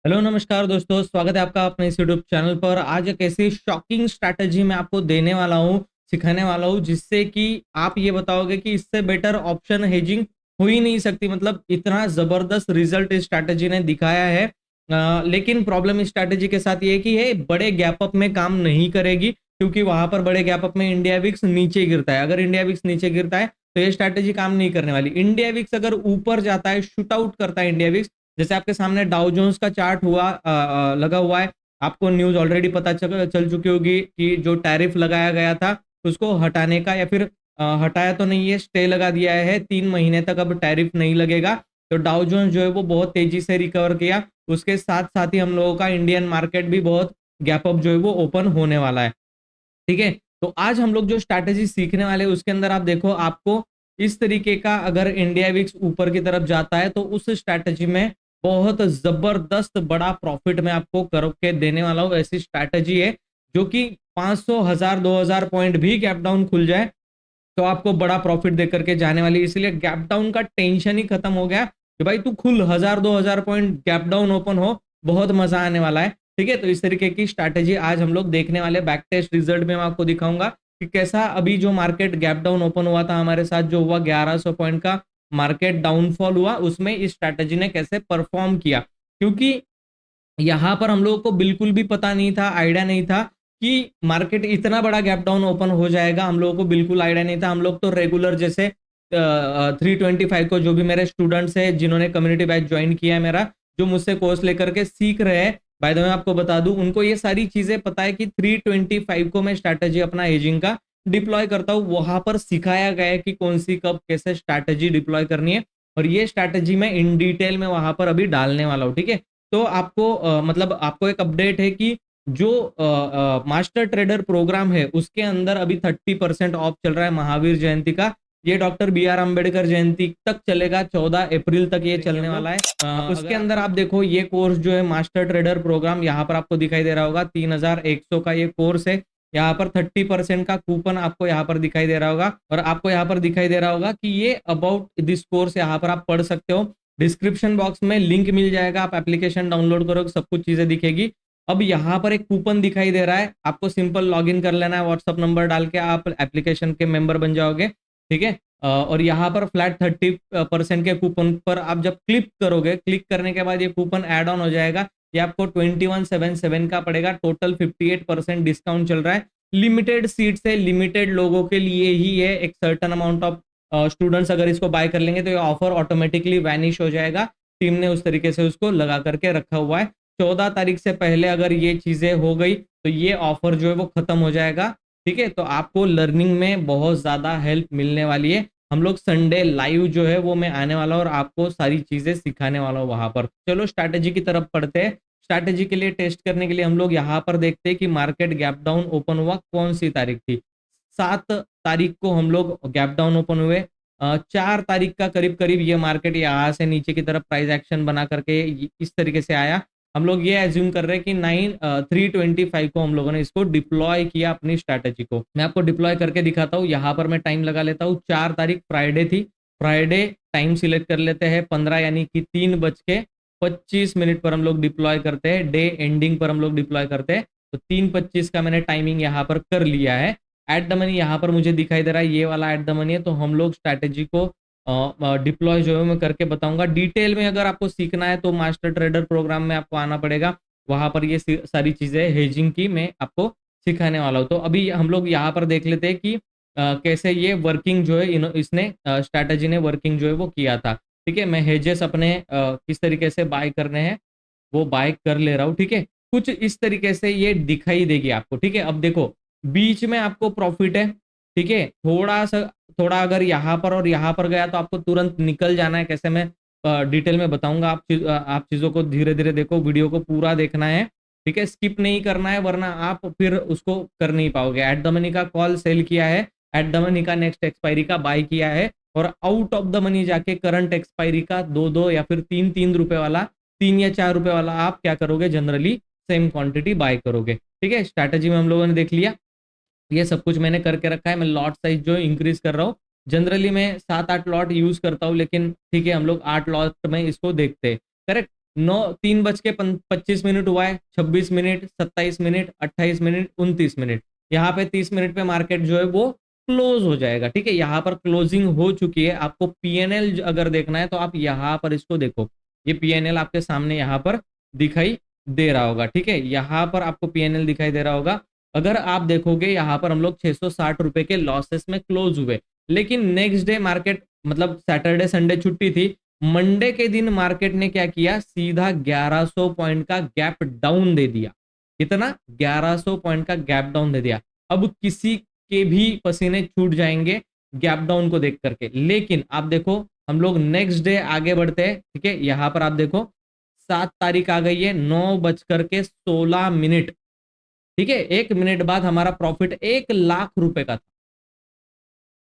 Hello नमस्कार दोस्तों, स्वागत है आपका अपने इस यूट्यूब चैनल पर। आज एक ऐसी शॉकिंग स्ट्रैटेजी मैं आपको देने वाला हूँ, सिखाने वाला हूँ, जिससे कि आप ये बताओगे कि इससे बेटर ऑप्शन हेजिंग हो ही नहीं सकती। मतलब इतना जबरदस्त रिजल्ट इस स्ट्रैटेजी ने दिखाया है। लेकिन प्रॉब्लम इस स्ट्रैटेजी के साथ ये है कि ये बड़े गैप अप में काम नहीं करेगी, क्योंकि वहां पर बड़े गैप अप में इंडिया विक्स नीचे गिरता है। अगर इंडिया विक्स नीचे गिरता है तो ये स्ट्रैटेजी काम नहीं करने वाली। इंडिया विक्स अगर ऊपर जाता है, शूट आउट करता है इंडिया विक्स, जैसे आपके सामने डाउ जोन्स का चार्ट लगा हुआ है। आपको न्यूज ऑलरेडी पता चल चुकी होगी कि जो टैरिफ लगाया गया था उसको हटाने का, या फिर हटाया तो नहीं है, स्टे लगा दिया है 3 महीने तक। अब टैरिफ नहीं लगेगा। तो डाउ जोन्स जो है वो बहुत तेजी से रिकवर किया। उसके साथ साथ ही हम लोगों का इंडियन मार्केट भी बहुत गैप अप जो है वो ओपन होने वाला है। ठीक है, तो आज हम लोग जो स्ट्रैटेजी सीखने वाले हैं उसके अंदर आप देखो, आपको इस तरीके का अगर इंडिया विक्स ऊपर की तरफ जाता है तो उस स्ट्रैटेजी में बहुत जबरदस्त बड़ा प्रॉफिट मैं आपको करके देने वाला हूं। ऐसी स्ट्रैटेजी है जो कि 500, 1000, 2000 पॉइंट भी गैप डाउन खुल जाए तो आपको बड़ा प्रॉफिट दे करके जाने वाली है। इसलिए गैप डाउन का टेंशन ही खत्म हो गया कि भाई तू खुल 1000, 2000 पॉइंट गैप डाउन ओपन हो, बहुत मजा आने वाला है। ठीक है, तो इस तरीके की स्ट्रैटेजी आज हम लोग देखने वाले। बैक टेस्ट रिजल्ट में मैं आपको दिखाऊंगा कि कैसा अभी जो मार्केट गैप डाउन ओपन हुआ था हमारे साथ, जो हुआ 1100 पॉइंट का मार्केट डाउनफॉल हुआ, उसमें इस स्ट्रैटेजी ने कैसे परफॉर्म किया। क्योंकि यहाँ पर हम लोगों को बिल्कुल भी पता नहीं था, आइडिया नहीं था कि मार्केट इतना बड़ा गैप डाउन ओपन हो जाएगा। हम लोगों को बिल्कुल आइडिया नहीं था। हम लोग तो रेगुलर जैसे 325 को, जो भी मेरे स्टूडेंट्स हैं जिन्होंने कम्युनिटी बैच ज्वाइन किया है मेरा, जो मुझसे कोर्स लेकर के सीख रहे हैं, बाय द वे आपको बता दूं, उनको ये सारी चीजें पता है कि 325 को मैं स्ट्रैटेजी अपना एजिंग का डिप्लॉय करता हूँ। वहां पर सिखाया गया है कि कौन सी कब कैसे स्ट्रैटेजी डिप्लॉय करनी है, और ये स्ट्रैटेजी मैं इन डिटेल में वहां पर अभी डालने वाला हूँ। ठीक है, तो आपको मतलब आपको एक अपडेट है कि जो मास्टर ट्रेडर प्रोग्राम है उसके अंदर अभी 30% ऑफ चल रहा है महावीर जयंती का। ये डॉक्टर बी आर अम्बेडकर जयंती तक चलेगा, 14 अप्रैल तक ये चलने वाला है। उसके अंदर आप देखो, ये कोर्स जो है मास्टर ट्रेडर प्रोग्राम, यहाँ पर आपको दिखाई दे रहा होगा 3100 का ये कोर्स है। यहाँ पर 30% का कूपन आपको यहाँ पर दिखाई दे रहा होगा, और आपको यहाँ पर दिखाई दे रहा होगा कि ये अबाउट दिस कोर्स यहाँ पर आप पढ़ सकते हो। डिस्क्रिप्शन बॉक्स में लिंक मिल जाएगा, आप एप्लीकेशन डाउनलोड करोगे, सब कुछ चीजें दिखेगी। अब यहाँ पर एक कूपन दिखाई दे रहा है, आपको सिंपल लॉगिन कर लेना है, व्हाट्सअप नंबर डाल के आप एप्लीकेशन के मेंबर बन जाओगे। ठीक है, और यहाँ पर फ्लैट 30% के कूपन पर आप जब क्लिक करोगे, क्लिक करने के बाद ये कूपन ऐड ऑन हो जाएगा। ये आपको 2177 का पड़ेगा। टोटल 58% डिस्काउंट चल रहा है। लिमिटेड सीट्स है, लिमिटेड लोगों के लिए ही है। एक सर्टन अमाउंट ऑफ स्टूडेंट्स अगर इसको बाय कर लेंगे तो ये ऑफर ऑटोमेटिकली वैनिश हो जाएगा। टीम ने उस तरीके से उसको लगा करके रखा हुआ है। 14 तारीख से पहले अगर ये चीजें हो गई तो ये ऑफर जो है वो खत्म हो जाएगा। ठीक है, तो आपको लर्निंग में बहुत ज्यादा हेल्प मिलने वाली है। हम लोग संडे लाइव जो है वो मैं आने वाला हूँ और आपको सारी चीजें सिखाने वाला हूँ वहां पर। चलो स्ट्रैटेजी की तरफ पढ़ते हैं। स्ट्रैटेजी के लिए टेस्ट करने के लिए हम लोग यहाँ पर देखते हैं कि मार्केट गैप डाउन ओपन हुआ कौन सी तारीख थी। 7 तारीख को हम लोग गैप डाउन ओपन हुए। 4 तारीख का करीब करीब ये मार्केट यहाँ से नीचे की तरफ प्राइस एक्शन बना करके इस तरीके से आया। हम लोग ये एज्यूम कर रहे हैं कि 325 को हम लोगों ने इसको डिप्लॉय किया अपनी स्ट्रैटेजी को। मैं आपको डिप्लॉय करके दिखाता हूँ। यहाँ पर मैं टाइम लगा लेता हूँ। 4 तारीख फ्राइडे थी। फ्राइडे टाइम सिलेक्ट कर लेते हैं 15 यानी कि 3:25 पर हम लोग डिप्लॉय करते हैं। डे एंडिंग पर हम लोग डिप्लॉय करते हैं। तो 3:25 का मैंने टाइमिंग यहाँ पर कर लिया है। एट द मनी यहाँ पर मुझे दिखाई दे रहा है, ये वाला एट द मनी है। तो हम लोग स्ट्रैटेजी को डिप्लॉय जो है मैं करके बताऊंगा। डिटेल में अगर आपको सीखना है तो मास्टर ट्रेडर प्रोग्राम में आपको आना पड़ेगा। वहां पर ये सारी चीजें हेजिंग की मैं आपको सिखाने वाला हूँ। तो अभी हम लोग यहाँ पर देख लेते हैं कि कैसे ये वर्किंग जो है इसने स्ट्रैटेजी ने वर्किंग जो है वो किया था। ठीक है, मैं हेजेस अपने किस तरीके से बाय करने हैं वो बाय कर ले रहा हूँ। ठीक है, कुछ इस तरीके से ये दिखाई देगी आपको। ठीक है, अब देखो बीच में आपको प्रॉफिट है। ठीक है, थोड़ा अगर यहाँ पर और यहाँ पर गया तो आपको तुरंत निकल जाना है। कैसे मैं डिटेल में बताऊंगा। आप चीजों को धीरे धीरे देखो, वीडियो को पूरा देखना है। ठीक है, स्किप नहीं करना है, वरना आप फिर उसको कर नहीं पाओगे। एट द मनी का कॉल सेल किया है, एट द मनी का नेक्स्ट एक्सपायरी का बाय किया है, और आउट ऑफ द मनी जाके करंट एक्सपायरी का 2-2 या फिर 3-3 रुपए वाला, 3 या 4 रुपए वाला आप क्या करोगे, जनरली सेम क्वांटिटी बाय करोगे। ठीक है, स्ट्रैटेजी में हम लोगों ने देख लिया। ये सब कुछ मैंने करके रखा है। मैं लॉट साइज जो इंक्रीज कर रहा हूँ। जनरली मैं 7-8 लॉट यूज करता हूँ, लेकिन ठीक है हम लोग 8 लॉट में इसको देखते हैं। करेक्ट। 3:25 हुआ है, 26 मिनट, 27 मिनट, 28 मिनट, 29 मिनट, यहाँ पे 30 मिनट पे मार्केट जो है वो क्लोज हो जाएगा। ठीक है, यहाँ पर क्लोजिंग हो चुकी है। आपको पीएनएल अगर देखना है तो आप यहाँ पर इसको देखो, ये पीएनएल आपके सामने यहाँ पर दिखाई दे रहा होगा। ठीक है, यहाँ पर आपको पीएनएल दिखाई दे रहा होगा। अगर आप देखोगे यहाँ पर हम लोग 660 रुपए के लॉसेस में क्लोज हुए, लेकिन नेक्स्ट डे मार्केट, मतलब सैटरडे संडे छुट्टी थी, मंडे के दिन मार्केट ने क्या किया, सीधा 1100 पॉइंट का गैप डाउन दे दिया। कितना? 1100 पॉइंट का गैप डाउन दे दिया। अब किसी के भी पसीने छूट जाएंगे गैप डाउन को देख करके। लेकिन आप देखो, हम लोग नेक्स्ट डे आगे बढ़ते हैं। ठीक है, यहां पर आप देखो 7 तारीख आ गई है, 9:16 ठीक है, 1 मिनट बाद हमारा प्रॉफिट 1 लाख रुपए का था।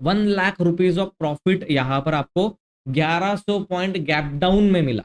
1 लाख रुपीज ऑफ प्रॉफिट यहां पर आपको 1100 पॉइंट गैप डाउन में मिला।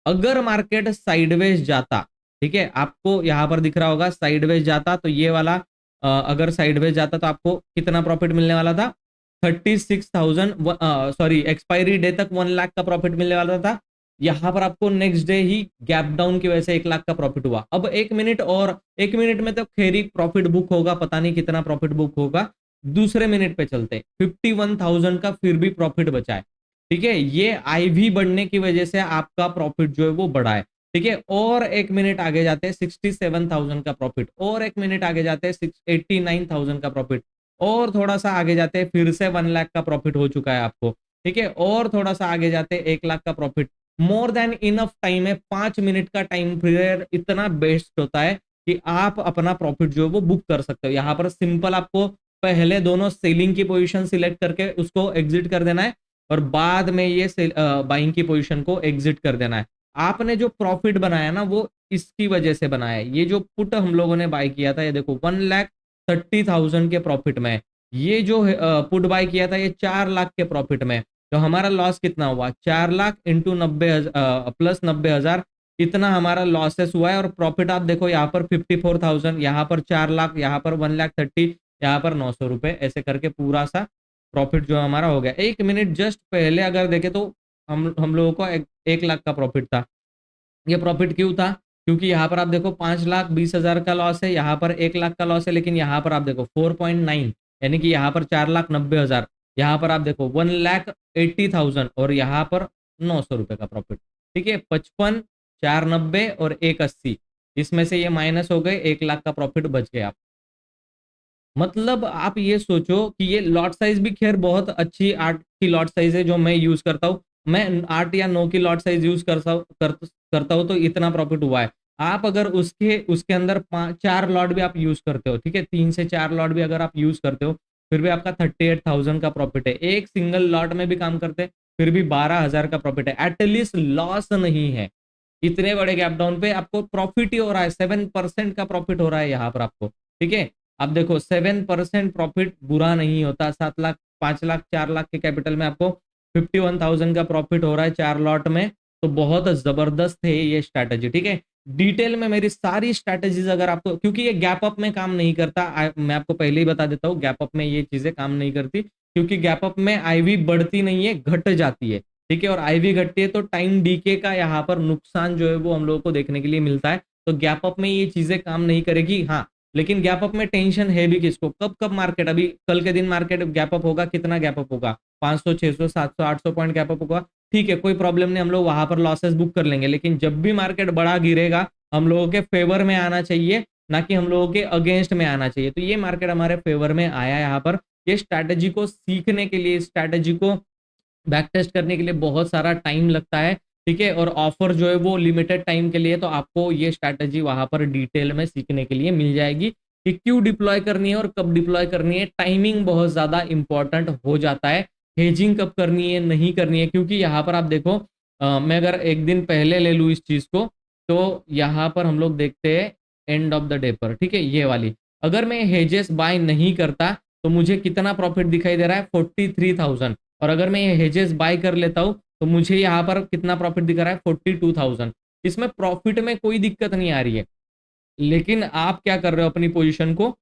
अगर मार्केट साइडवेज जाता, ठीक है, आपको यहां पर दिख रहा होगा साइडवेज जाता, तो ये वाला अगर साइडवेज जाता तो आपको कितना प्रॉफिट मिलने वाला था? 36,000, सॉरी, एक्सपायरी डे तक 1 लाख का प्रॉफिट मिलने वाला था। यहां पर आपको नेक्स्ट डे ही गैप डाउन की वजह से 1 लाख का प्रॉफिट हुआ। अब 1 मिनट, और 1 मिनट में तो खेरी प्रॉफिट बुक होगा, पता नहीं कितना प्रॉफिट बुक होगा। दूसरे मिनट पे चलते, 51,000 का फिर भी प्रॉफिट बचा है। ठीक है, ये आईवी बढ़ने की वजह से आपका प्रॉफिट जो है वो बढ़ा है। ठीक है, और 1 मिनट आगे जाते हैं 67,000 का प्रॉफिट, और 1 मिनट आगे जाते हैं 89,000 का प्रॉफिट, और थोड़ा सा आगे जाते हैं फिर से 1 लाख का प्रॉफिट हो चुका है आपको। ठीक है, और थोड़ा सा आगे जाते हैं 1 लाख का profit. More than enough time है, 5 मिनट का टाइम पीरियड इतना बेस्ट होता है कि आप अपना प्रॉफिट जो है वो बुक कर सकते हो। यहाँ पर सिंपल आपको पहले दोनों सेलिंग की पोजीशन सिलेक्ट करके उसको एग्जिट कर देना है, और बाद में ये बाइंग की पोजीशन को एग्जिट कर देना है। आपने जो प्रॉफिट बनाया ना वो इसकी वजह से बनाया है। ये जो पुट हम लोगों ने बाय किया था, ये देखो 1,30,000 के प्रॉफिट में, ये जो पुट बाय किया था ये 4 लाख के प्रॉफिट में। तो हमारा लॉस कितना हुआ? 4 लाख इंटू 90 प्लस 90,000, इतना हमारा लॉसेस हुआ है। और प्रॉफिट आप देखो यहाँ पर 54,000, यहाँ पर 4 लाख, यहाँ पर 1,30,000, यहाँ पर 900 रुपए, ऐसे करके पूरा सा प्रॉफिट जो हमारा हो गया। 1 मिनट जस्ट पहले अगर देखे तो हम लोगों को 1 लाख का प्रॉफिट था। ये प्रॉफिट क्यों था? क्योंकि यहाँ पर आप देखो 5,20,000 का लॉस है, यहाँ पर 1 लाख का लॉस है, लेकिन यहाँ पर आप देखो 4.9, यानी कि यहाँ पर 4,90,000, यहाँ पर आप देखो 1,80,000, और यहाँ पर 900 रुपए का प्रॉफिट। ठीक है, 55, 490 और 180, इसमें से ये माइनस हो गए, 1 लाख का प्रॉफिट बच गया। मतलब आप ये सोचो कि ये लॉट साइज भी खैर बहुत अच्छी 8 की लॉट साइज है जो मैं यूज करता हूँ। मैं 8 या 9 की लॉट साइज यूज करता हूँ तो इतना प्रॉफिट हुआ है। आप अगर उसके उसके अंदर 4 लॉट भी आप यूज करते हो, ठीक है, 3 से 4 लॉट भी अगर आप यूज करते हो, फिर भी आपका 38,000 का प्रॉफिट है। एक सिंगल लॉट में भी काम करते फिर भी 12,000 का प्रॉफिट है। एटलीस्ट लॉस नहीं है। इतने बड़े गैप डाउन पे आपको प्रॉफिट ही हो रहा है, 7% का प्रॉफिट हो रहा है यहाँ पर आपको। ठीक है, अब देखो 7% प्रॉफिट बुरा नहीं होता। 7 लाख, 5 लाख, 4 लाख के कैपिटल में आपको 51,000 का प्रॉफिट हो रहा है 4 लॉट में, तो बहुत जबरदस्त है ये स्ट्रैटेजी। ठीक है, डिटेल में मेरी सारी स्ट्रैटेजीज अगर आपको, क्योंकि ये गैप अप में काम नहीं करता, मैं आपको पहले ही बता देता हूँ, गैप अप में ये चीजें काम नहीं करती, क्योंकि गैप अप में आईवी बढ़ती नहीं है, घट जाती है। ठीक है, और आईवी घटती है तो टाइम डीके का यहाँ पर नुकसान जो है वो हम लोगों को देखने के लिए मिलता है। तो गैप अप में ये चीजें काम नहीं करेगी। हाँ, लेकिन गैप अप में टेंशन है भी किसको, कब कब मार्केट, अभी कल के दिन मार्केट गैप अप होगा, कितना गैप अप होगा? 500, 600, 700, 800 पॉइंट गैप अप होगा। ठीक है, कोई प्रॉब्लम नहीं, हम लोग वहां पर लॉसेस बुक कर लेंगे। लेकिन जब भी मार्केट बड़ा गिरेगा, हम लोगों के फेवर में आना चाहिए, ना कि हम लोगों के अगेंस्ट में आना चाहिए। तो ये मार्केट हमारे फेवर में आया यहाँ पर। ये स्ट्रैटेजी को सीखने के लिए, स्ट्रैटेजी को बैक टेस्ट करने के लिए बहुत सारा टाइम लगता है। ठीक है, और ऑफर जो है वो लिमिटेड टाइम के लिए, तो आपको ये स्ट्रैटेजी वहां पर डिटेल में सीखने के लिए मिल जाएगी कि क्यों डिप्लॉय करनी है और कब डिप्लॉय करनी है। टाइमिंग बहुत ज्यादा इंपॉर्टेंट हो जाता है। हेजिंग कब करनी है, नहीं करनी है, क्योंकि यहाँ पर आप देखो, मैं अगर एक दिन पहले ले लूँ इस चीज को, तो यहाँ पर हम लोग देखते हैं एंड ऑफ द डे पर। ठीक है, ये वाली अगर मैं हेजेस बाय नहीं करता तो मुझे कितना प्रॉफिट दिखाई दे रहा है? 43,000। और अगर मैं ये हेजेस बाय कर लेता हूं तो मुझे यहाँ पर कितना प्रॉफिट दिख रहा है? 42,000। इसमें प्रॉफिट में कोई दिक्कत नहीं आ रही है, लेकिन आप क्या कर रहे हो? अपनी पोजीशन को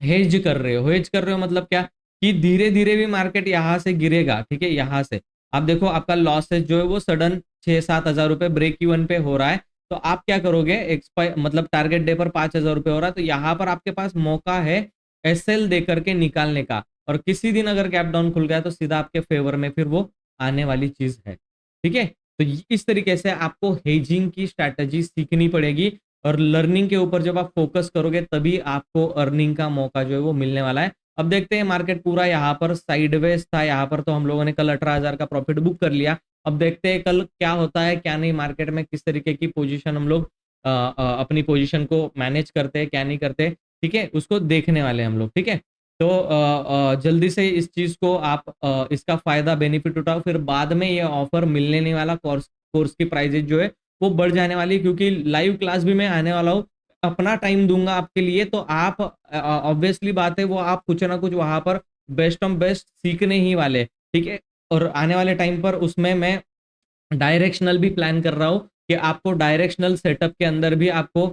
हेज कर रहे हो। हेज कर रहे हो मतलब क्या? कि धीरे धीरे भी मार्केट यहाँ से गिरेगा। ठीक है, यहाँ से आप देखो आपका लॉसेस जो है वो सडन 6-7 हजार रुपए ब्रेक इवन पे हो रहा है, तो आप क्या करोगे, एक्सपायर मतलब टारगेट डे पर 5 हजार रुपए हो रहा है, तो यहाँ पर आपके पास मौका है एसएल दे करके निकालने का, और किसी दिन अगर गैप डाउन खुल गया तो सीधा आपके फेवर में फिर वो आने वाली चीज है। ठीक है, तो इस तरीके से आपको हेजिंग की स्ट्रैटेजी सीखनी पड़ेगी, और लर्निंग के ऊपर जब आप फोकस करोगे तभी आपको अर्निंग का मौका जो है वो मिलने वाला है। अब देखते हैं, मार्केट पूरा यहाँ पर साइडवेज था, यहाँ पर तो हम लोगों ने कल 18 हजार का प्रॉफिट बुक कर लिया। अब देखते हैं कल क्या होता है क्या नहीं, मार्केट में किस तरीके की पोजीशन हम लोग अपनी पोजीशन को मैनेज करते हैं क्या नहीं करते। ठीक है, उसको देखने वाले हम लोग। ठीक है, तो जल्दी से इस चीज को आप इसका फायदा बेनिफिट उठाओ, फिर बाद में ये ऑफर मिलने नहीं वाला, कोर्स की प्राइजेज जो है वो बढ़ जाने वाली है, क्योंकि लाइव क्लास भी मैं आने वाला हूँ, अपना टाइम दूंगा आपके लिए, तो आप ऑब्वियसली बात है वो आप कुछ ना कुछ वहां पर बेस्ट ऑफ बेस्ट सीखने ही वाले। ठीक है, और आने वाले टाइम पर उसमें मैं डायरेक्शनल भी प्लान कर रहा हूँ कि आपको डायरेक्शनल सेटअप के अंदर भी आपको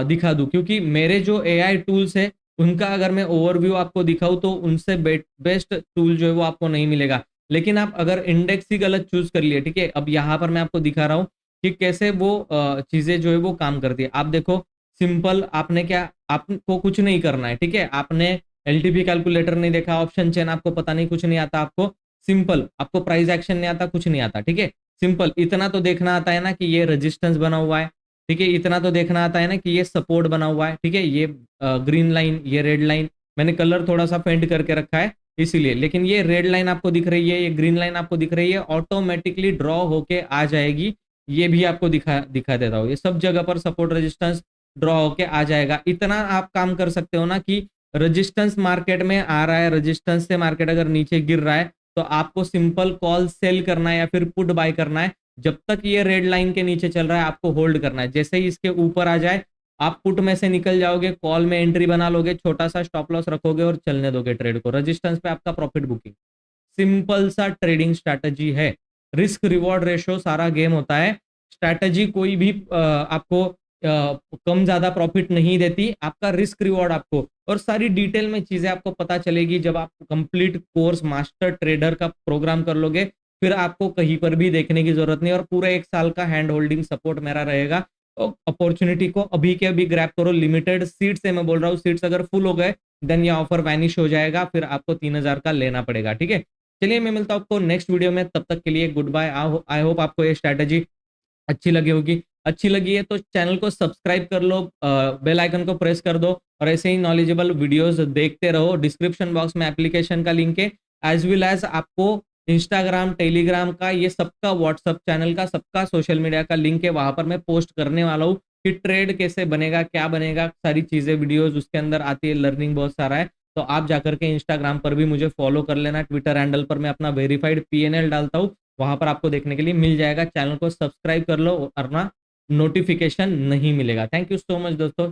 दिखा दूं, क्योंकि मेरे जो एआई टूल्स है उनका अगर मैं ओवरव्यू आपको दिखाऊं तो उनसे बेस्ट टूल जो है वो आपको नहीं मिलेगा। लेकिन आप अगर इंडेक्स ही गलत चूज कर लिए, ठीक है, अब यहाँ पर मैं आपको दिखा रहा हूँ कि कैसे वो चीजें जो है वो काम करती है। आप देखो, सिंपल, आपने क्या, आपको कुछ नहीं करना है। ठीक है, आपने एलटीपी कैलकुलेटर नहीं देखा, ऑप्शन चेन आपको पता नहीं, कुछ नहीं आता आपको, सिंपल, आपको प्राइस एक्शन नहीं आता, कुछ नहीं आता। ठीक है, सिंपल इतना तो देखना आता है ना कि ये रेजिस्टेंस बना हुआ है। ठीक है, इतना तो देखना आता है ना कि ये सपोर्ट बना हुआ है। ठीक है, ये ग्रीन लाइन, ये रेड लाइन, मैंने कलर थोड़ा सा फेंट करके रखा है इसीलिए, लेकिन ये रेड लाइन आपको दिख रही है, ये ग्रीन लाइन आपको दिख रही है, ऑटोमेटिकली ड्रॉ होके आ जाएगी। ये भी आपको दिखा दिखा देता हूँ, ये सब जगह पर सपोर्ट रेजिस्टेंस ड्रॉ होके आ जाएगा। इतना आप काम कर सकते हो ना कि रेजिस्टेंस मार्केट में आ रहा है, रेजिस्टेंस से मार्केट अगर नीचे गिर रहा है तो आपको सिंपल कॉल सेल करना है या फिर पुट बाय करना है। जब तक ये रेड लाइन के नीचे चल रहा है आपको होल्ड करना है, जैसे ही इसके ऊपर आ जाए आप पुट में से निकल जाओगे, कॉल में एंट्री बना लोगे, छोटा सा स्टॉप लॉस रखोगे और चलने दोगे ट्रेड को, रेजिस्टेंस पे आपका प्रॉफिट बुकिंग। सिंपल सा ट्रेडिंग स्ट्रैटेजी है, रिस्क रिवॉर्ड रेशो सारा गेम होता है। स्ट्रैटेजी कोई भी आपको कम ज्यादा प्रॉफिट नहीं देती, आपका रिस्क रिवॉर्ड आपको, और सारी डिटेल में चीजें आपको पता चलेगी जब आप कंप्लीट कोर्स मास्टर ट्रेडर का प्रोग्राम कर लोगे। फिर आपको कहीं पर भी देखने की जरूरत नहीं, और पूरा 1 साल का हैंड होल्डिंग सपोर्ट मेरा रहेगा। तो अपॉर्चुनिटी को अभी के अभी ग्रैब करो, लिमिटेड सीट्स है, मैं बोल रहा हूँ, सीट्स अगर फुल हो गए देन ये ऑफर वैनिश हो जाएगा, फिर आपको 3 हजार का लेना पड़ेगा। ठीक है, चलिए मैं मिलता हूँ आपको नेक्स्ट वीडियो में, तब तक के लिए गुड बाय। आई होप आपको ये स्ट्रैटेजी अच्छी लगी होगी। अच्छी लगी है तो चैनल को सब्सक्राइब कर लो, बेल आइकन को प्रेस कर दो, और ऐसे ही नॉलेजेबल वीडियोस देखते रहो। डिस्क्रिप्शन बॉक्स में एप्लीकेशन का लिंक है, एज वेल एज आपको इंस्टाग्राम, टेलीग्राम का, ये सबका, व्हाट्सअप चैनल का, सबका सोशल मीडिया का लिंक है, वहां पर मैं पोस्ट करने वाला हूँ कि ट्रेड कैसे बनेगा, क्या बनेगा, सारी चीजें वीडियोज उसके अंदर आती है, लर्निंग बहुत सारा है। तो आप जाकर के इंस्टाग्राम पर भी मुझे फॉलो कर लेना, ट्विटर हैंडल पर मैं अपना वेरीफाइड पीएनएल डालता हूँ, वहां पर आपको देखने के लिए मिल जाएगा। चैनल को सब्सक्राइब कर लो, वरना नोटिफिकेशन नहीं मिलेगा। थैंक यू सो मच दोस्तों।